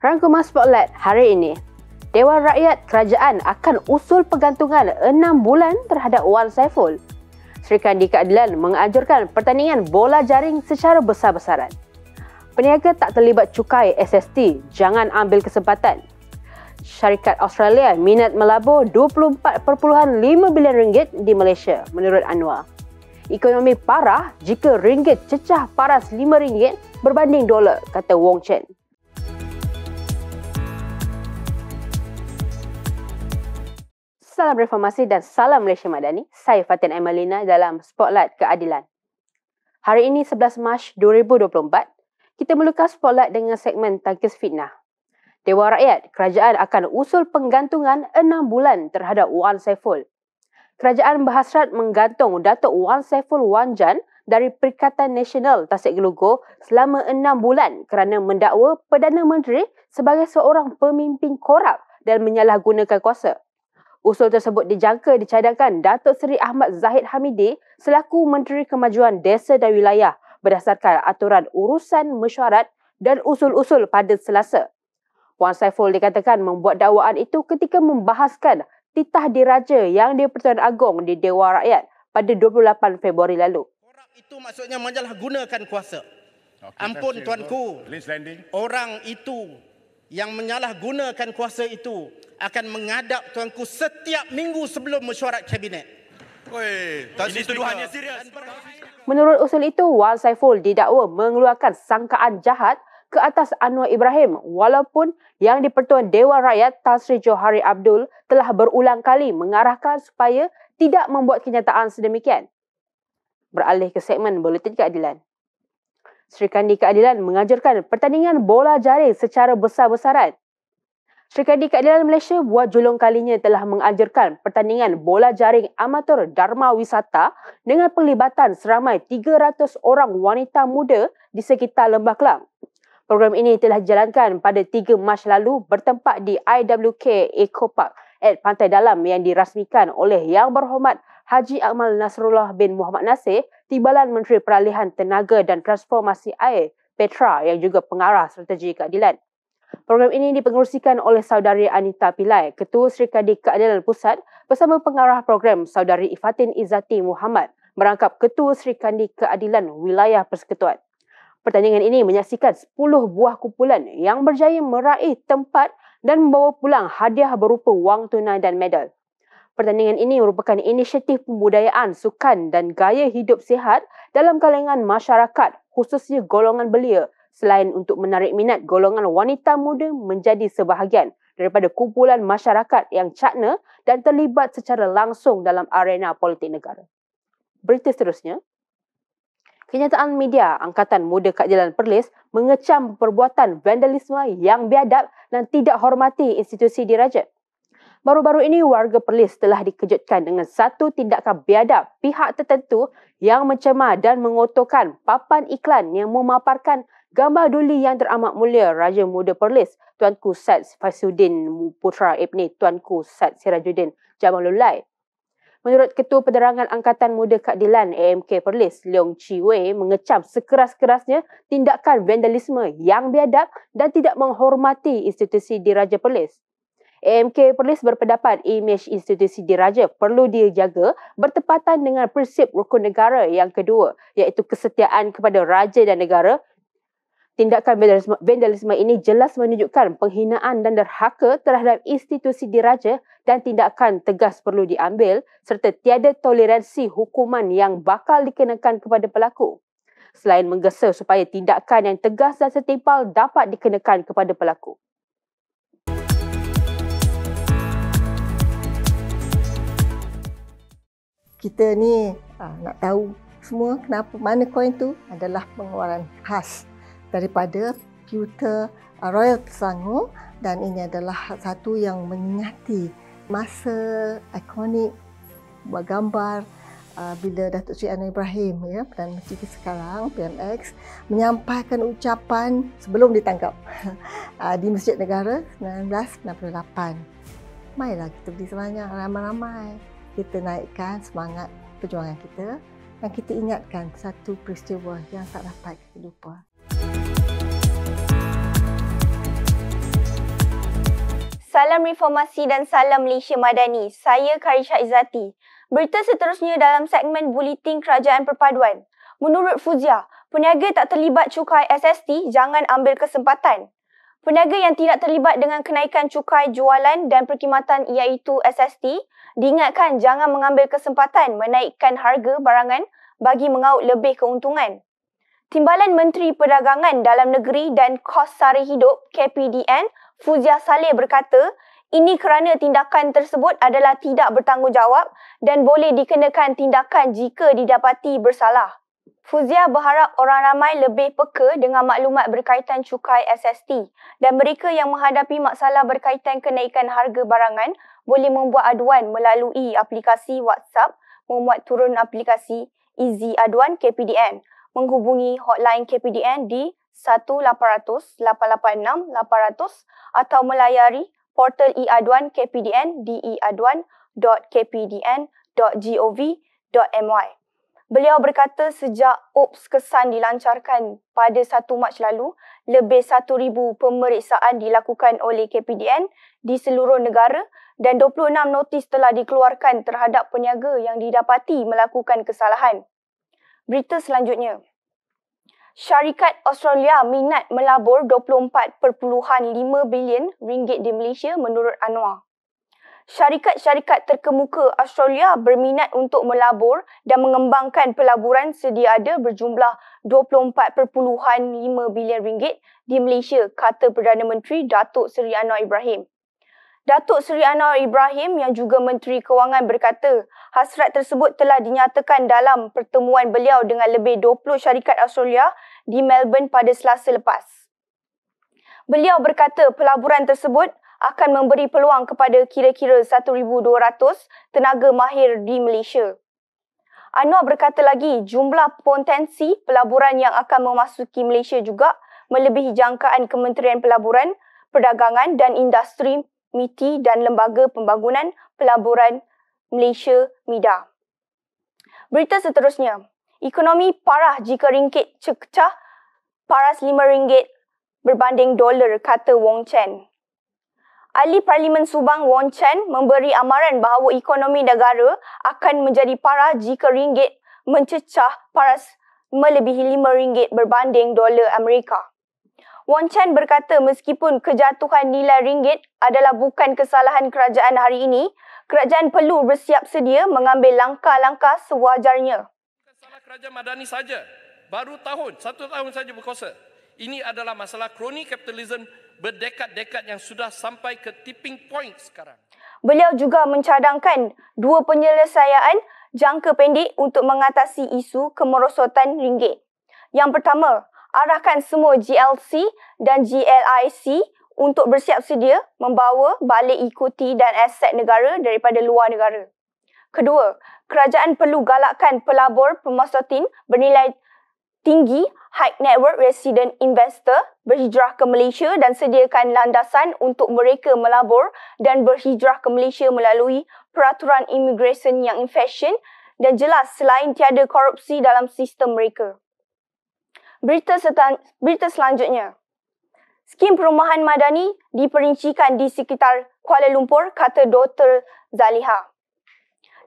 Rangkuman Spotlight hari ini, Dewan Rakyat Kerajaan akan usul pergantungan 6 bulan terhadap Wan Saiful. Serikandi Keadilan menganjurkan pertandingan bola jaring secara besar-besaran. Peniaga tak terlibat cukai SST, jangan ambil kesempatan. Syarikat Australia minat melabur RM24.5 bilion di Malaysia menurut Anwar. Ekonomi parah jika ringgit cecah paras RM5 berbanding dolar, kata Wong Chen. Salam Reformasi dan salam Malaysia Madani. Saya Fatin Aimalina dalam Spotlight Keadilan. Hari ini 11 Mac 2024, kita mulakan Spotlight dengan segmen Tangkis Fitnah. Dewan Rakyat Kerajaan akan usul penggantungan 6 bulan terhadap Wan Saiful. Kerajaan berhasrat menggantung Datuk Wan Saiful Wan Jan dari Perikatan Nasional Tasik Gelugor selama 6 bulan kerana mendakwa Perdana Menteri sebagai seorang pemimpin korup dan menyalahgunakan kuasa. Usul tersebut dijangka dicadangkan Datuk Seri Ahmad Zahid Hamidi selaku Menteri Kemajuan Desa dan Wilayah berdasarkan aturan urusan mesyuarat dan usul-usul pada Selasa. Wan Saiful dikatakan membuat dakwaan itu ketika membahaskan titah diraja yang di-Pertuan Agong di Dewan Rakyat pada 28 Februari lalu. Korup itu maksudnya menyalahgunakan kuasa. Ampun tuanku, orang itu yang menyalahgunakan kuasa itu akan menghadap tuanku setiap minggu sebelum mesyuarat kabinet. Ini tuduhannya serius. Menurut usul itu, Wan Saiful didakwa mengeluarkan sangkaan jahat ke atas Anwar Ibrahim walaupun yang di-Pertuan Dewan Rakyat Tan Sri Johari Abdul telah berulang kali mengarahkan supaya tidak membuat kenyataan sedemikian. Beralih ke segmen Buletin Keadilan. Serikandi Keadilan menganjurkan pertandingan bola jaring secara besar-besaran. Serikandi Keadilan Malaysia buat julung kalinya telah menganjurkan pertandingan bola jaring amatur Dharma Wisata dengan penglibatan seramai 300 orang wanita muda di sekitar Lembah Kelang. Program ini telah dijalankan pada 3 Mac lalu bertempat di IWK Eco Park at Pantai Dalam yang dirasmikan oleh Yang Berhormat Haji Akmal Nasrullah bin Muhammad Nasir, Timbalan Menteri Peralihan Tenaga dan Transformasi Air Petra yang juga pengarah strategi keadilan. Program ini dipengerusikan oleh Saudari Anita Pillai, Ketua Serikandi Keadilan Pusat bersama pengarah program Saudari Ifatin Izzati Muhammad merangkap Ketua Serikandi Keadilan Wilayah Persekutuan. Pertandingan ini menyaksikan 10 buah kumpulan yang berjaya meraih tempat dan membawa pulang hadiah berupa wang tunai dan medal. Pertandingan ini merupakan inisiatif pembudayaan sukan dan gaya hidup sihat dalam kalangan masyarakat, khususnya golongan belia, selain untuk menarik minat golongan wanita muda menjadi sebahagian daripada kumpulan masyarakat yang cakna dan terlibat secara langsung dalam arena politik negara. Berita seterusnya. Kenyataan media Angkatan Muda Keadilan Perlis mengecam perbuatan vandalisme yang biadab dan tidak hormati institusi diraja. Baru-baru ini, warga Perlis telah dikejutkan dengan satu tindakan biadab pihak tertentu yang mencemar dan mengotorkan papan iklan yang memaparkan gambar duli yang teramat mulia Raja Muda Perlis, Tuanku Said Faisuddin Putra Ibni Tuanku Said Sirajuddin Jamalul Lai. Menurut Ketua Penerangan Angkatan Muda Keadilan AMK Perlis, Leong Chi Wei mengecam sekeras-kerasnya tindakan vandalisme yang biadab dan tidak menghormati institusi diraja Perlis. AMK Perlis berpendapat imej institusi diraja perlu dijaga bertepatan dengan prinsip rukun negara yang kedua, iaitu kesetiaan kepada raja dan negara. Tindakan vandalisme ini jelas menunjukkan penghinaan dan derhaka terhadap institusi diraja dan tindakan tegas perlu diambil serta tiada toleransi hukuman yang bakal dikenakan kepada pelaku. Selain menggesa supaya tindakan yang tegas dan setimpal dapat dikenakan kepada pelaku. Kita ni nak tahu semua kenapa mana koin tu adalah pengeluaran khas daripada pewter Royal Selangor, dan ini adalah satu yang mengingati masa ikonik buat gambar bila Datuk Seri Anwar Ibrahim, ya, Perdana Menteri sekarang PMX, menyampaikan ucapan sebelum ditangkap di Masjid Negara 1998. Marilah kita beri semangat ramai-ramai. Kita naikkan semangat perjuangan kita dan kita ingatkan satu peristiwa yang tak dapat kita lupa. Salam Reformasi dan Salam Malaysia Madani. Saya Karisha Izzati. Berita seterusnya dalam segmen Buletin Kerajaan Perpaduan. Menurut Fuzia, peniaga tak terlibat cukai SST jangan ambil kesempatan. Peniaga yang tidak terlibat dengan kenaikan cukai jualan dan perkhidmatan iaitu SST, diingatkan jangan mengambil kesempatan menaikkan harga barangan bagi mengaut lebih keuntungan. Timbalan Menteri Perdagangan Dalam Negeri dan Kos Sara Hidup KPDN Fuzia Saleh berkata, ini kerana tindakan tersebut adalah tidak bertanggungjawab dan boleh dikenakan tindakan jika didapati bersalah. Fuzia berharap orang ramai lebih peka dengan maklumat berkaitan cukai SST dan mereka yang menghadapi masalah berkaitan kenaikan harga barangan boleh membuat aduan melalui aplikasi WhatsApp, memuat turun aplikasi Easy Aduan KPDN, menghubungi hotline KPDN di 1-800-886-800 atau melayari portal e-aduan KPDN di e-aduan.kpdn.gov.my. Beliau berkata sejak OPS Kesan dilancarkan pada 1 Mac lalu, lebih 1,000 pemeriksaan dilakukan oleh KPDN di seluruh negara dan 26 notis telah dikeluarkan terhadap peniaga yang didapati melakukan kesalahan. Berita selanjutnya. Syarikat Australia minat melabur 24.5 bilion ringgit di Malaysia menurut Anwar. Syarikat-syarikat terkemuka Australia berminat untuk melabur dan mengembangkan pelaburan sedia ada berjumlah 24.5 bilion ringgit di Malaysia, kata Perdana Menteri Datuk Seri Anwar Ibrahim. Datuk Seri Anwar Ibrahim yang juga Menteri Kewangan berkata, hasrat tersebut telah dinyatakan dalam pertemuan beliau dengan lebih 20 syarikat Australia di Melbourne pada Selasa lepas. Beliau berkata pelaburan tersebut akan memberi peluang kepada kira-kira 1,200 tenaga mahir di Malaysia. Anwar berkata lagi, jumlah potensi pelaburan yang akan memasuki Malaysia juga melebihi jangkaan Kementerian Pelaburan, Perdagangan dan Industri MITI dan Lembaga Pembangunan Pelaburan Malaysia MIDA. Berita seterusnya. Ekonomi parah jika ringgit cecah paras RM5 berbanding dolar, kata Wong Chen. Ahli Parlimen Subang Wong Chen memberi amaran bahawa ekonomi negara akan menjadi parah jika ringgit mencecah paras melebihi RM5 berbanding dolar Amerika. Wong Chen berkata meskipun kejatuhan nilai ringgit adalah bukan kesalahan kerajaan hari ini, kerajaan perlu bersiap sedia mengambil langkah-langkah sewajarnya. Salah kerajaan Madani saja. Baru satu tahun saja berkuasa. Ini adalah masalah kroni kapitalisme berdekad-dekad yang sudah sampai ke tipping point sekarang. Beliau juga mencadangkan 2 penyelesaian jangka pendek untuk mengatasi isu kemerosotan ringgit. Yang pertama, arahkan semua GLC dan GLIC untuk bersiap sedia membawa balik ikuti dan aset negara daripada luar negara. Kedua, kerajaan perlu galakkan pelabur pemersotin bernilai tinggi high net worth resident investor berhijrah ke Malaysia dan sediakan landasan untuk mereka melabur dan berhijrah ke Malaysia melalui peraturan immigration yang efisien dan jelas selain tiada korupsi dalam sistem mereka. Berita selanjutnya. Skim perumahan madani diperincikan di sekitar Kuala Lumpur, kata Dr. Zaliha.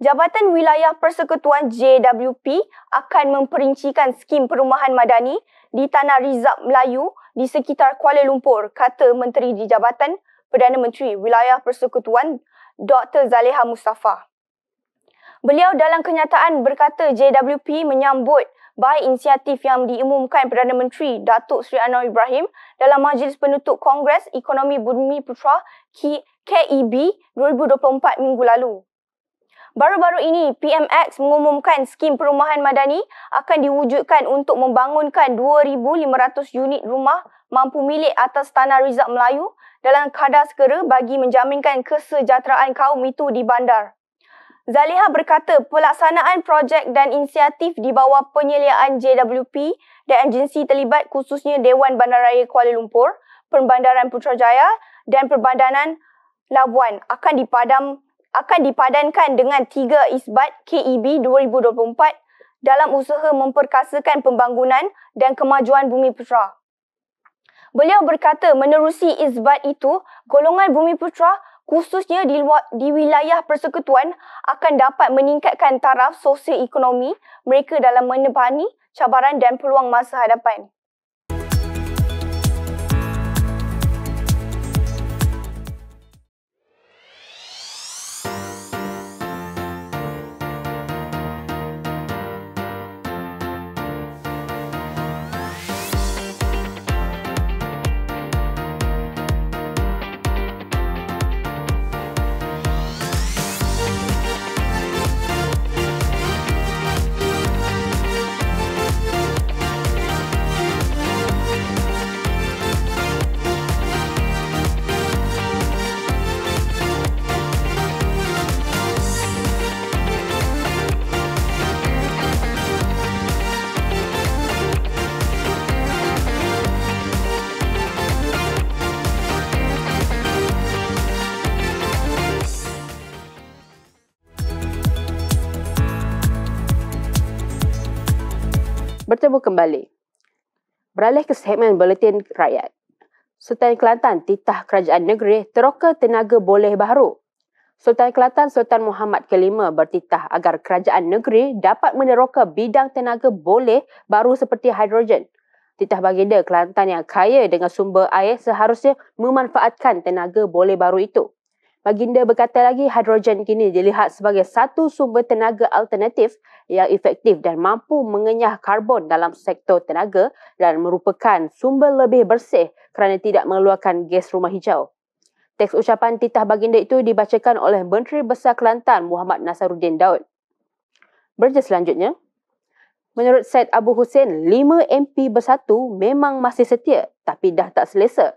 Jabatan Wilayah Persekutuan JWP akan memperincikan skim perumahan madani di Tanah Rizab Melayu di sekitar Kuala Lumpur, kata Menteri di Jabatan Perdana Menteri Wilayah Persekutuan Dr. Zaliha Mustafa. Beliau dalam kenyataan berkata JWP menyambut baik inisiatif yang diumumkan Perdana Menteri Datuk Seri Anwar Ibrahim dalam Majlis Penutup Kongres Ekonomi Bumi Putra KEB 2024 minggu lalu. Baru-baru ini, PMX mengumumkan skim perumahan madani akan diwujudkan untuk membangunkan 2,500 unit rumah mampu milik atas Tanah Rizab Melayu dalam kadar segera bagi menjaminkan kesejahteraan kaum itu di bandar. Zaliha berkata pelaksanaan projek dan inisiatif di bawah penyeliaan JWP dan agensi terlibat khususnya Dewan Bandaraya Kuala Lumpur, Perbandaran Putrajaya dan Perbandaran Labuan akan dipadankan dengan 3 isbat KEB 2024 dalam usaha memperkasakan pembangunan dan kemajuan Bumi Putra. Beliau berkata menerusi isbat itu, golongan Bumiputera khususnya di wilayah persekutuan akan dapat meningkatkan taraf sosio-ekonomi mereka dalam menebani cabaran dan peluang masa hadapan. Bertemu kembali. Beralih ke segmen Buletin Rakyat. Sultan Kelantan titah kerajaan negeri teroka tenaga boleh baharu. Sultan Kelantan Sultan Muhammad ke-5 bertitah agar kerajaan negeri dapat meneroka bidang tenaga boleh baru seperti hidrogen. Titah baginda Kelantan yang kaya dengan sumber air seharusnya memanfaatkan tenaga boleh baru itu. Baginda berkata lagi, hidrogen kini dilihat sebagai satu sumber tenaga alternatif yang efektif dan mampu mengenyah karbon dalam sektor tenaga dan merupakan sumber lebih bersih kerana tidak mengeluarkan gas rumah hijau. Teks ucapan titah baginda itu dibacakan oleh Menteri Besar Kelantan Muhammad Nasaruddin Daud. Berita selanjutnya. Menurut Syed Abu Hussein, 5 MP bersatu memang masih setia tapi dah tak selesa.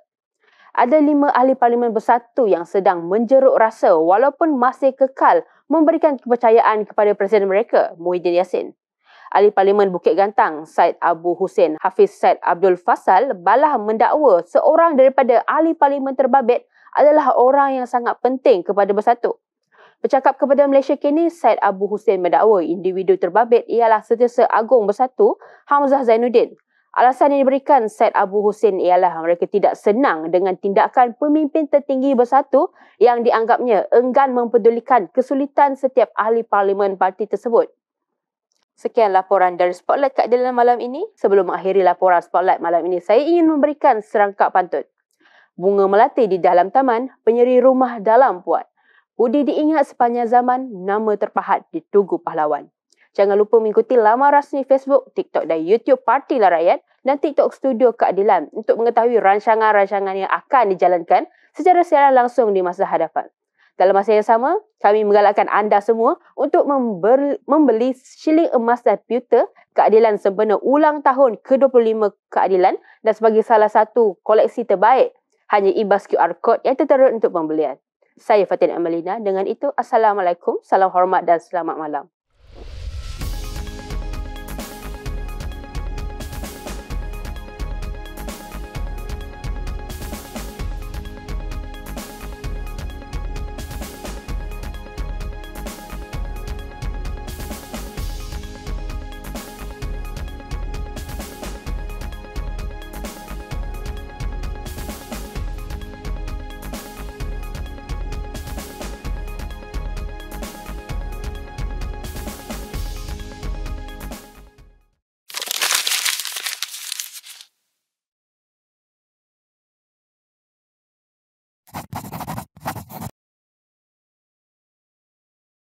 Ada 5 ahli parlimen bersatu yang sedang menjeruk rasa walaupun masih kekal memberikan kepercayaan kepada Presiden mereka, Muhyiddin Yassin. Ahli Parlimen Bukit Gantang, Syed Abu Hussein Hafiz Syed Abdul Fasal balah mendakwa seorang daripada ahli parlimen terbabit adalah orang yang sangat penting kepada bersatu. Bercakap kepada Malaysia Kini, Syed Abu Hussein mendakwa individu terbabit ialah Setiausaha Agung Bersatu Hamzah Zainuddin. Alasan yang diberikan Syed Abu Hussein ialah mereka tidak senang dengan tindakan pemimpin tertinggi bersatu yang dianggapnya enggan mempedulikan kesulitan setiap ahli parlimen parti tersebut. Sekian laporan dari Spotlight Keadilan malam ini. Sebelum mengakhiri laporan Spotlight malam ini, saya ingin memberikan serangkap pantun. Bunga melati di dalam taman, penyeri rumah dalam puan. Budi diingat sepanjang zaman, nama terpahat di Tugu Pahlawan. Jangan lupa mengikuti laman rasmi Facebook, TikTok dan YouTube Partilah Rakyat dan TikTok Studio Keadilan untuk mengetahui rancangan-rancangan yang akan dijalankan secara siaran langsung di masa hadapan. Dalam masa yang sama, kami menggalakkan anda semua untuk membeli shilling emas dan pewter Keadilan sempena ulang tahun ke-25 Keadilan dan sebagai salah satu koleksi terbaik, hanya imbas QR Code yang tertera untuk pembelian. Saya Fatin Amelina. Dengan itu, Assalamualaikum, salam hormat dan selamat malam.